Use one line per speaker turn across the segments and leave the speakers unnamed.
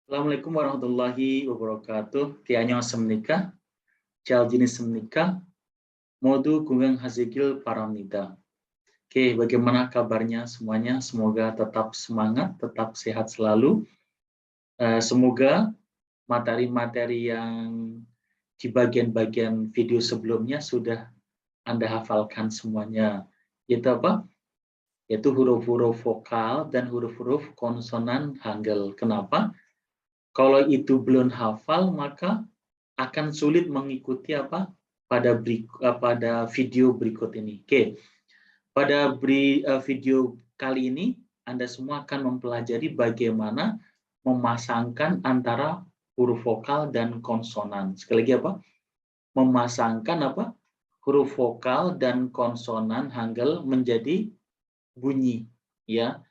Assalamualaikum warahmatullahi wabarakatuh. Tianyo semnika, cal jenis semnika, modu gungang hazikil paramnida. Oke, bagaimana kabarnya semuanya? Semoga tetap semangat, tetap sehat selalu. Semoga materi-materi yang di bagian-bagian video sebelumnya sudah Anda hafalkan semuanya. Yaitu apa? Yaitu huruf-huruf vokal dan huruf-huruf konsonan Hangul. Kenapa? Kalau itu belum hafal, maka akan sulit mengikuti apa pada video berikut ini. Oke, pada video kali ini Anda semua akan mempelajari bagaimana memasangkan antara huruf vokal dan konsonan. Sekali lagi apa? Memasangkan apa? Huruf vokal dan konsonan Hangul menjadi bunyi, ya.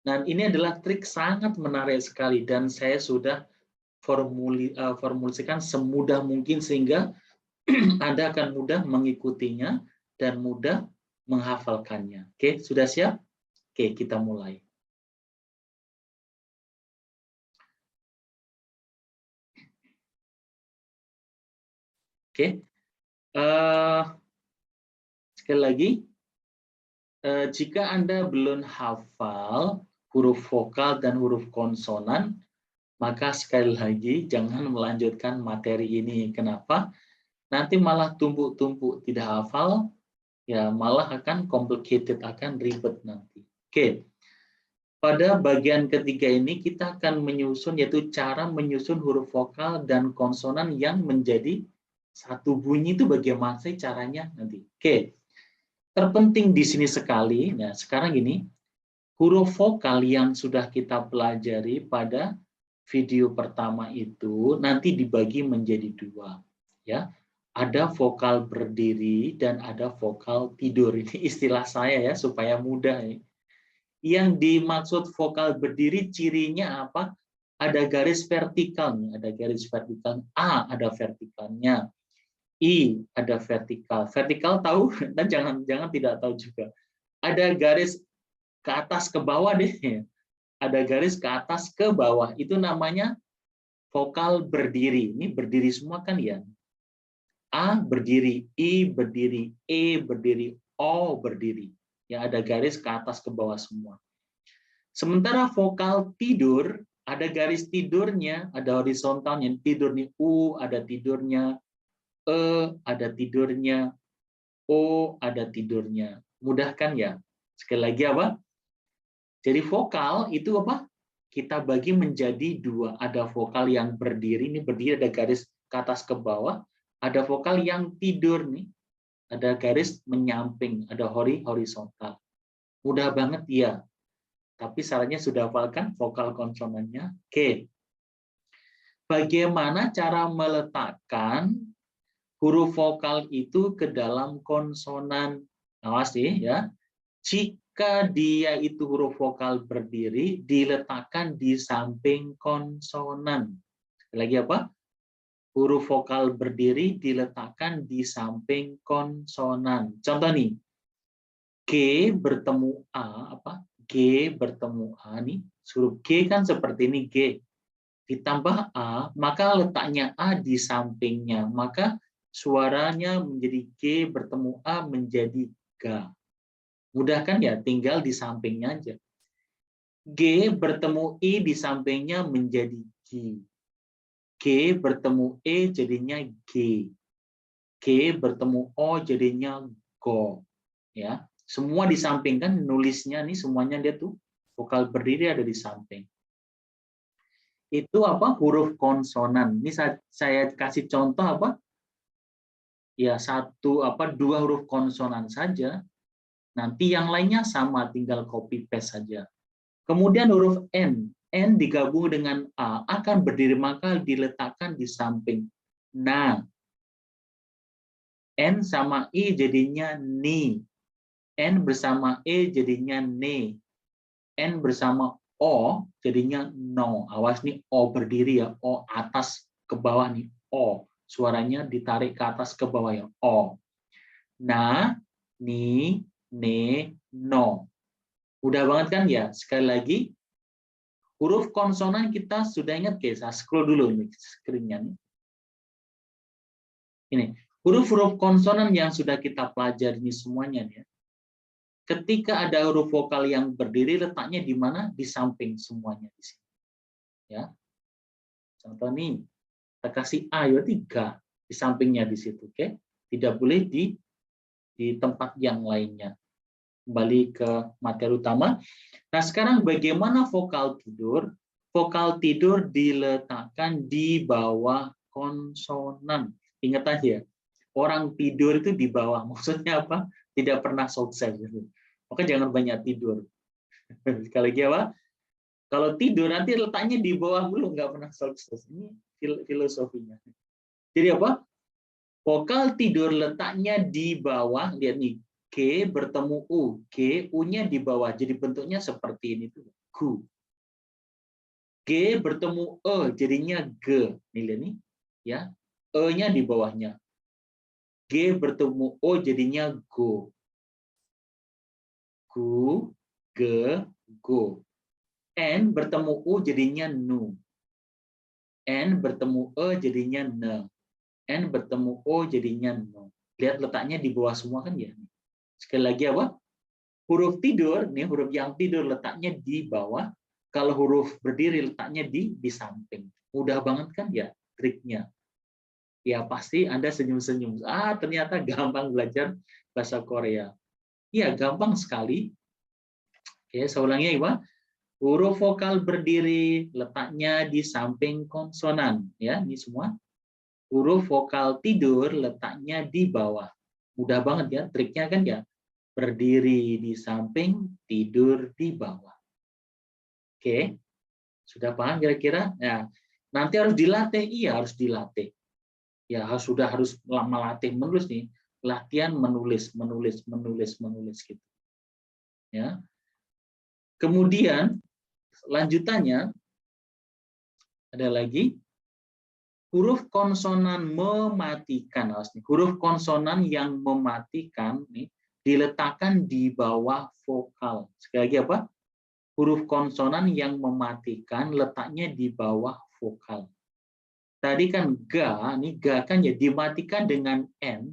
Dan ini adalah trik sangat menarik sekali dan saya sudah formulasikan semudah mungkin sehingga Anda akan mudah mengikutinya dan mudah menghafalkannya. Oke, sudah siap? Oke, kita mulai. Oke, sekali lagi, jika Anda belum hafal huruf vokal dan huruf konsonan, maka sekali lagi jangan melanjutkan materi ini. Kenapa? Nanti malah tumpuk-tumpuk tidak hafal, ya malah akan complicated, akan ribet nanti. Oke, pada bagian ketiga ini kita akan menyusun, yaitu cara menyusun huruf vokal dan konsonan yang menjadi satu bunyi itu bagaimana sih caranya nanti. Oke, terpenting di sini sekali, nah sekarang ini huruf vokal yang sudah kita pelajari pada video pertama itu nanti dibagi menjadi dua, ya. Ada vokal berdiri dan ada vokal tidur. Ini istilah saya ya supaya mudah ya. Yang dimaksud vokal berdiri cirinya apa? Ada garis vertikalnya, ada garis vertikal. A ada vertikalnya, I ada vertikal. Vertikal tahu? Dan jangan tidak tahu juga. Ada garis ke atas ke bawah deh. Ada garis ke atas ke bawah. Itu namanya vokal berdiri. Ini berdiri semua kan ya? A berdiri, I berdiri, E berdiri, O berdiri. Ya ada garis ke atas ke bawah semua. Sementara vokal tidur, ada garis tidurnya, ada horizontalnya. Tidur nih U, ada tidurnya. E, ada tidurnya. O, ada tidurnya. Mudah kan ya? Sekali lagi apa? Jadi vokal itu apa? Kita bagi menjadi dua. Ada vokal yang berdiri, ini berdiri ada garis ke atas ke bawah. Ada vokal yang tidur nih, ada garis menyamping, ada horizontal. Mudah banget ya. Tapi syaratnya sudah hafalkan vokal konsonannya. Oke. Bagaimana cara meletakkan huruf vokal itu ke dalam konsonan? Awas nih ya. Jika dia itu huruf vokal berdiri, diletakkan di samping konsonan. Lagi apa? Huruf vokal berdiri diletakkan di samping konsonan. Contoh nih, G bertemu A, apa? G bertemu A nih, huruf G kan seperti ini G. Ditambah A, maka letaknya A di sampingnya, maka suaranya menjadi G bertemu A menjadi G. Mudah kan ya, tinggal di sampingnya aja. G bertemu I di sampingnya menjadi G. G bertemu E jadinya G. G bertemu O jadinya Go. Ya, semua di samping kan nulisnya nih semuanya dia tuh vokal berdiri ada di samping. Itu apa? Huruf konsonan. Ini saya kasih contoh apa? Ya dua huruf konsonan saja. Nanti yang lainnya sama, tinggal copy paste saja. Kemudian huruf N. N digabung dengan A akan berdiri maka diletakkan di samping. Nah, N sama I jadinya ni. N bersama E jadinya ne. N bersama O jadinya no. Awas nih O berdiri ya. O atas ke bawah nih. O. Suaranya ditarik ke atas ke bawah ya. O. Na, ni, ne, no. Udah banget kan ya? Sekali lagi. Huruf konsonan kita sudah ingat, guys. Saya scroll dulu nih screen-nya nih. Ini huruf-huruf konsonan yang sudah kita pelajari ini semuanya nih. Ketika ada huruf vokal yang berdiri, letaknya di mana? Di samping semuanya di sini. Ya. Contoh nih, kita kasih A, ya 3 di sampingnya di situ, oke? Tidak boleh di tempat yang lainnya. Kembali ke materi utama. Nah, sekarang bagaimana vokal tidur? Vokal tidur diletakkan di bawah konsonan. Ingat aja, orang tidur itu di bawah. Maksudnya apa? Tidak pernah sukses. Maka jangan banyak tidur. Sekali lagi apa? Kalau tidur nanti letaknya di bawah dulu, nggak pernah sukses. Ini filosofinya. Jadi apa? Vokal tidur letaknya di bawah. Lihat nih, G bertemu U. G, U-nya di bawah. Jadi bentuknya seperti ini tuh. Gu. G bertemu E, jadinya G. Nih lihat nih, ya. E-nya di bawahnya. G bertemu O, jadinya Go. Gu, Ge, Go. N bertemu U, jadinya Nu. N bertemu E, jadinya Ne. N bertemu O, jadinya No. Lihat letaknya di bawah semua kan ya. Sekali lagi apa? Huruf tidur, nih huruf yang tidur letaknya di bawah. Kalau huruf berdiri letaknya di samping. Mudah banget kan ya triknya. Ya pasti Anda senyum-senyum. Ternyata gampang belajar bahasa Korea. Iya, gampang sekali. Oke, saya ulangi ya, Ibu. Huruf vokal berdiri letaknya di samping konsonan. Ya, ini semua. Huruf vokal tidur letaknya di bawah. Mudah banget ya, triknya kan ya. Berdiri di samping, tidur di bawah. Oke, sudah paham kira-kira? Nah, nanti harus dilatih. Iya, harus dilatih. Ya, harus melatih menulis nih. Latihan menulis gitu. Ya. Kemudian lanjutannya ada lagi huruf konsonan mematikan. Huruf konsonan yang mematikan nih diletakkan di bawah vokal. Sekali lagi apa? Huruf konsonan yang mematikan letaknya di bawah vokal. Tadi kan ga, nih ga kan ya dimatikan dengan n.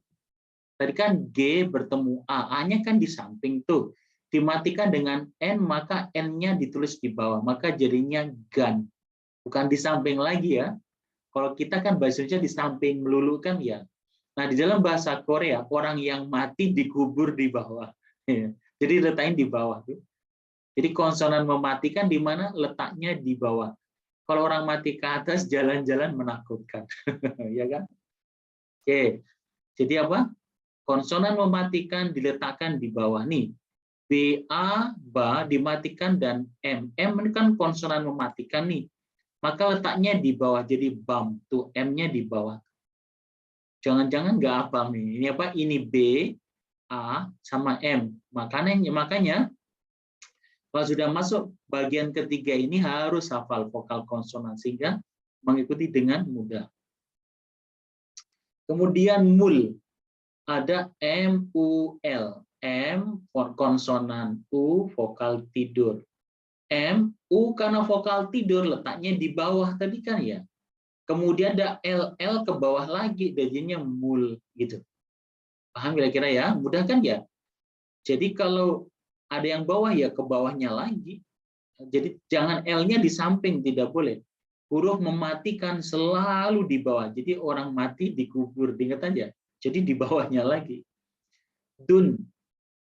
Tadi kan G bertemu A, A-nya kan di samping tuh. Dimatikan dengan N, maka N-nya ditulis di bawah. Maka jadinya gan. Bukan di samping lagi ya. Kalau kita kan bahasa Indonesia di samping melulu kan ya. Nah, di dalam bahasa Korea, orang yang mati dikubur di bawah. Jadi letaknya di bawah tuh. Jadi konsonan mematikan di mana letaknya di bawah. Kalau orang mati ke atas, jalan-jalan menakutkan. Ya kan? Oke. Jadi apa? Konsonan mematikan diletakkan di bawah nih. B, A, ba dimatikan dan M. M ini kan konsonan mematikan nih. Maka letaknya di bawah. Jadi bam. Tuh M-nya di bawah. Jangan-jangan nggak hafal nih. Ini apa? Ini B, A, sama M. Makanya kalau sudah masuk bagian ketiga ini harus hafal vokal konsonan sehingga mengikuti dengan mudah. Kemudian mul. Ada M-U-L. M konsonan, U vokal tidur. M, U karena vokal tidur letaknya di bawah tadi kan ya. Kemudian ada L ke bawah lagi, jadinya mul gitu. Paham kira-kira ya? Mudah kan ya? Jadi kalau ada yang bawah ya ke bawahnya lagi. Jadi jangan L-nya di samping, tidak boleh. Huruf mematikan selalu di bawah. Jadi orang mati dikubur, diingat aja. Jadi di bawahnya lagi. Dun,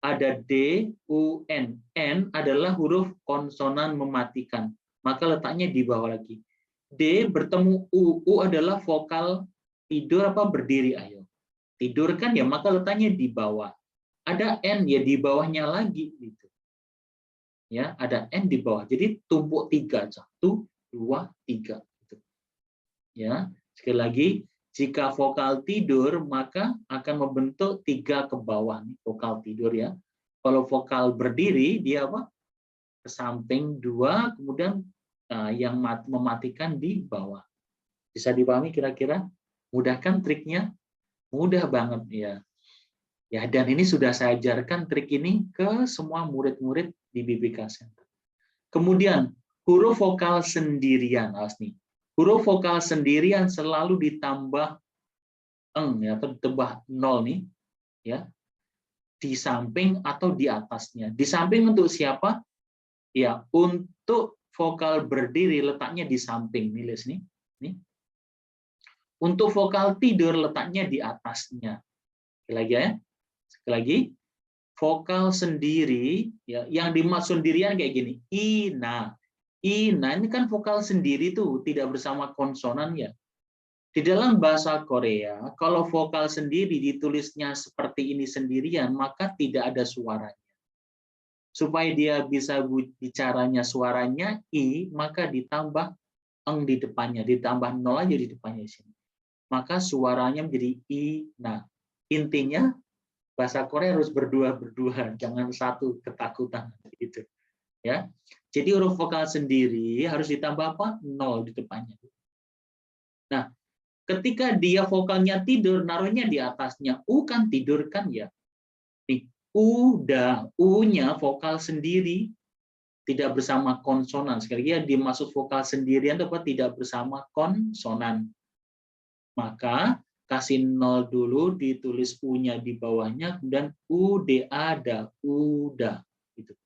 ada D, U, N. N adalah huruf konsonan mematikan. Maka letaknya di bawah lagi. D bertemu U. U adalah vokal tidur apa berdiri, ayo. Tidur kan ya, maka letaknya di bawah. Ada N ya di bawahnya lagi gitu. Ya, ada N di bawah. Jadi tumpuk 3. 1, 2, 3 gitu. Ya, sekali lagi jika vokal tidur maka akan membentuk 3 ke bawah nih, vokal tidur ya. Kalau vokal berdiri dia apa? Ke samping 2, kemudian yang mematikan di bawah. Bisa dipahami kira-kira? Mudah kan triknya? Mudah banget ya. Ya, dan ini sudah saya ajarkan trik ini ke semua murid-murid di BBK Center. Kemudian huruf vokal sendirian, awas nih. Huruf vokal sendirian selalu ditambah eng ya, atau ditambah nol nih, ya, di samping atau di atasnya. Di samping untuk siapa? Ya, untuk vokal berdiri letaknya di samping, nih, Les nih. Nih. Untuk vokal tidur letaknya di atasnya. Sekali lagi ya. Sekali lagi. Vokal sendiri, ya, yang dimaksud sendirian kayak gini. Ina. Ina ini kan vokal sendiri tuh, tidak bersama konsonan ya. Di dalam bahasa Korea, kalau vokal sendiri ditulisnya seperti ini sendirian, maka tidak ada suaranya. Supaya dia bisa bicaranya suaranya I, maka ditambah eng di depannya, ditambah nol aja di depannya di sini. Maka suaranya menjadi I. Nah, intinya bahasa Korea harus berdua-berdua, jangan satu ketakutan gitu. Ya. Jadi huruf vokal sendiri harus ditambah apa? Nol di depannya. Nah, ketika dia vokalnya tidur, naruhnya di atasnya. U kan tidur kan ya. Nih, udah, U-nya vokal sendiri, tidak bersama konsonan. Sekali lagi dimaksud vokal sendirian dapat tidak bersama konsonan. Maka kasih nol dulu, ditulis U-nya di bawahnya, kemudian UDA, udah. Gitu.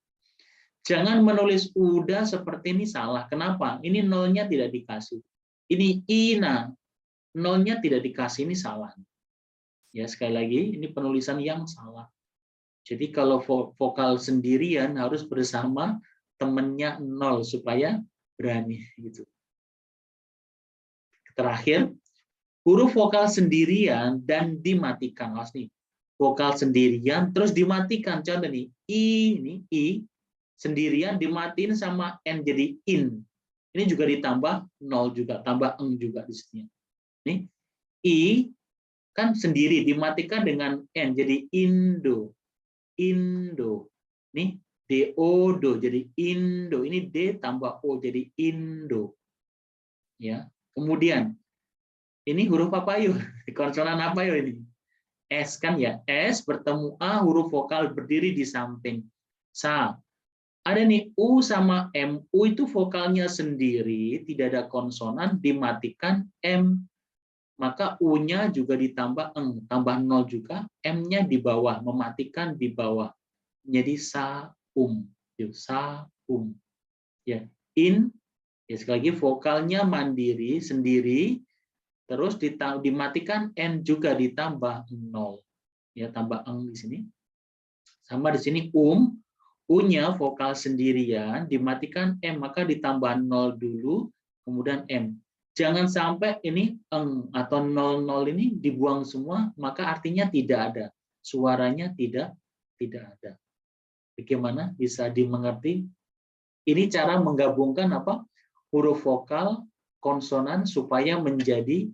Jangan menulis udah seperti ini salah. Kenapa? Ini nolnya tidak dikasih. Ini ina, nolnya tidak dikasih, ini salah. Ya, sekali lagi, ini penulisan yang salah. Jadi kalau vokal sendirian harus bersama temennya nol supaya berani gitu. Terakhir, huruf vokal sendirian dan dimatikan. Nih, vokal sendirian terus dimatikan. Contoh nih, I sendirian dimatiin sama N jadi in. Ini juga ditambah nol juga, tambah eng juga di sini. Nih, I kan sendiri dimatikan dengan N jadi Indo. Indo. Nih, do jadi Indo. Ini D tambah O jadi Indo. Ya. Kemudian ini huruf apa yuk? Konsonan apa yuk ini? S kan ya. S bertemu A, huruf vokal berdiri di samping. Sa. Ada nih U sama M. U itu vokalnya sendiri, tidak ada konsonan, dimatikan M. Maka U-nya juga ditambah eng, tambah nol juga, M-nya di bawah, mematikan di bawah. Jadi saum. Saum. Ya, in, ya sekali lagi vokalnya mandiri, sendiri, terus dimatikan N juga ditambah nol. Ya, tambah eng di sini. Sama di sini U-nya vokal sendirian, dimatikan M, maka ditambah nol dulu, kemudian M. Jangan sampai ini eng atau 00 ini dibuang semua, maka artinya tidak ada. Suaranya tidak ada. Bagaimana bisa dimengerti? Ini cara menggabungkan apa? Huruf vokal, konsonan supaya menjadi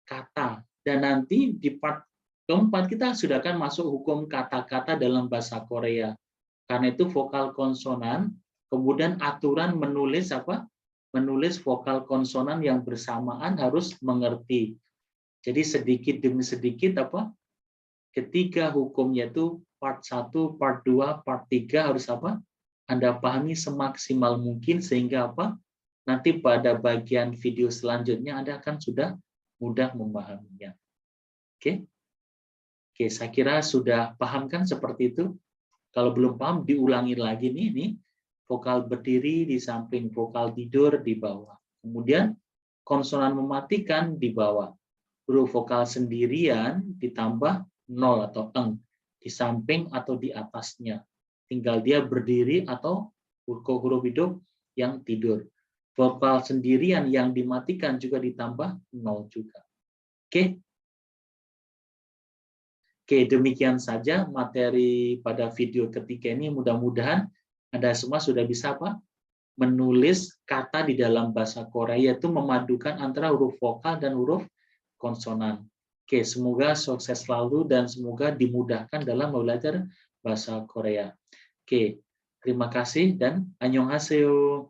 kata. Dan nanti di part keempat kita sudah akan masuk hukum kata-kata dalam bahasa Korea. Karena itu vokal konsonan, kemudian aturan menulis apa? Menulis vokal konsonan yang bersamaan harus mengerti. Jadi sedikit demi sedikit apa? Ketiga hukumnya itu part 1, part 2, part 3 harus apa? Anda pahami semaksimal mungkin sehingga apa? Nanti pada bagian video selanjutnya Anda akan sudah mudah memahaminya. Oke? Oke, saya kira sudah paham kan seperti itu? Kalau belum paham diulangi lagi nih. Vokal berdiri di samping, vokal tidur di bawah. Kemudian konsonan mematikan di bawah. Huruf vokal sendirian ditambah nol atau eng di samping atau di atasnya. Tinggal dia berdiri atau huruf hidup yang tidur. Vokal sendirian yang dimatikan juga ditambah nol juga. Oke. Oke, demikian saja materi pada video ketiga ini. Mudah-mudahan Anda semua sudah bisa apa? Menulis kata di dalam bahasa Korea, yaitu memadukan antara huruf vokal dan huruf konsonan. Oke, semoga sukses selalu dan semoga dimudahkan dalam belajar bahasa Korea. Oke, terima kasih dan annyeonghaseyo.